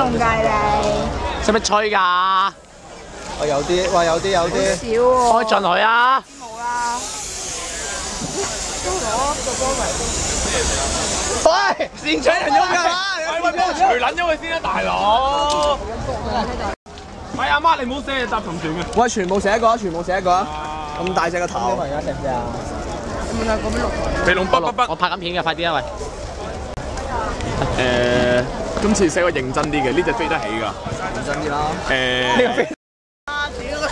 用㗎你？使唔使吹㗎？我有啲，哇有啲。少喎。開進去啊！冇啦。喂，善取人翁㗎嘛？喂，幫我除撚咗佢先啦，大佬。係阿媽，你唔好寫嘢搭咁短嘅。喂，全部寫一個啊！全部寫一個啊！咁大隻個頭。而家食唔食啊？肥龍不，我拍緊片嘅，快啲啊喂！今次寫個認真啲嘅，呢隻飛得起㗎。認真啲啦。呢個飛。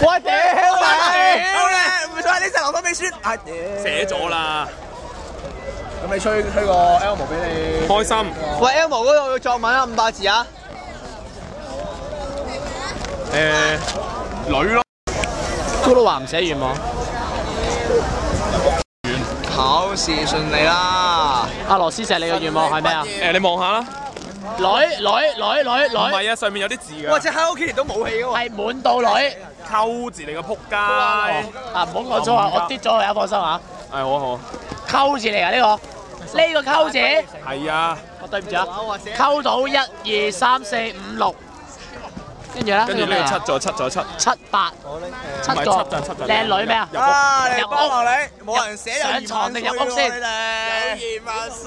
我屌你！唔錯，呢隻留翻俾孫。啊屌！寫咗啦。咁你吹個 Elmo 俾你。開心。喂 ，Elmo 嗰度作文啊，5百字啊！女咯。咕嚕話唔寫願望。考試順利啦！阿羅斯石，你嘅願望係咩啊？你望下啦。女。唔係啊，上面有啲字㗎。哇！隻 Hello Kitty 都冇氣㗎喎。係滿到女。溝字嚟個撲街。啊，唔好講粗啊，我跌咗佢啊，放心啊。係好。溝字嚟啊呢個溝字。係啊。我對唔住啊。溝到1、2、3、4、5、6。跟住咧。跟住呢個7咗7。 7、8。7個。靚女咩啊？入屋你，冇人寫上床定入屋先？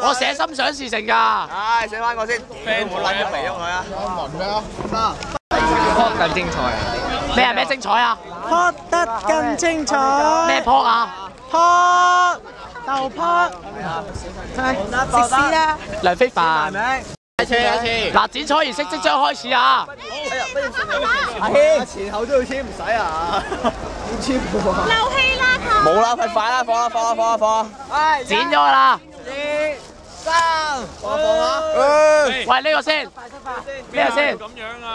我寫心想事成㗎。唉，寫翻個先。冇撚咗肥咗佢啊！撲更精彩啊！咩精彩啊？撲得更精彩。咩撲啊？撲豆撲。係食屎啦！梁非凡。一次。嗱，剪彩儀式即將開始啊！阿軒，前後都要簽唔使啊？要簽喎。漏氣啦！冇啦，快啦，放啦！剪咗啦！ 2、3，放啦！喂，呢個先，咩先？咁樣啊？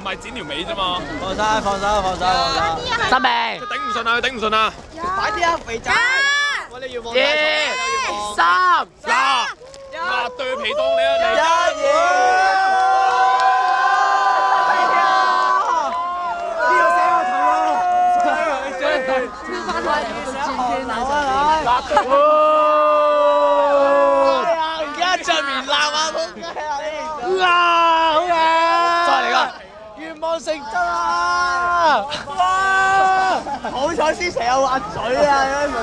唔係剪條尾啫嘛。放手。真明。佢頂唔順啊！快啲啊，肥仔！我哋要望。2、3，對皮當你啊你！而家着棉襤啊！好嘢！再嚟個，願望成真啊！哇！好彩先成日滑嘴啊，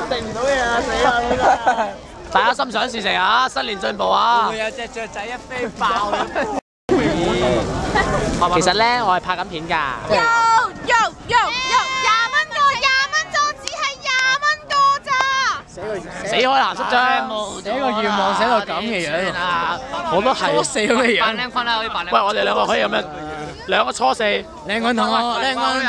定唔到嘢啊，死啦！大家心想事成啊！新年進步啊！會有隻雀仔一飛爆其實咧，我係拍緊片㗎。20蚊個座只係20蚊個咋？死開藍色張，寫個願望寫到咁嘅樣啊！我都係初四咁嘅樣。扮靚坤啦，可以扮靚。喂，我哋兩個可以咁樣，兩個初四。靚坤同我，靚坤，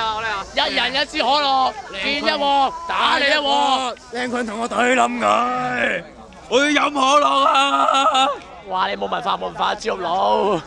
一人一支可樂，見一鑊打你一鑊。靚坤同我對冧佢。我要飲可樂啊！哇！你冇文化，豬肉佬。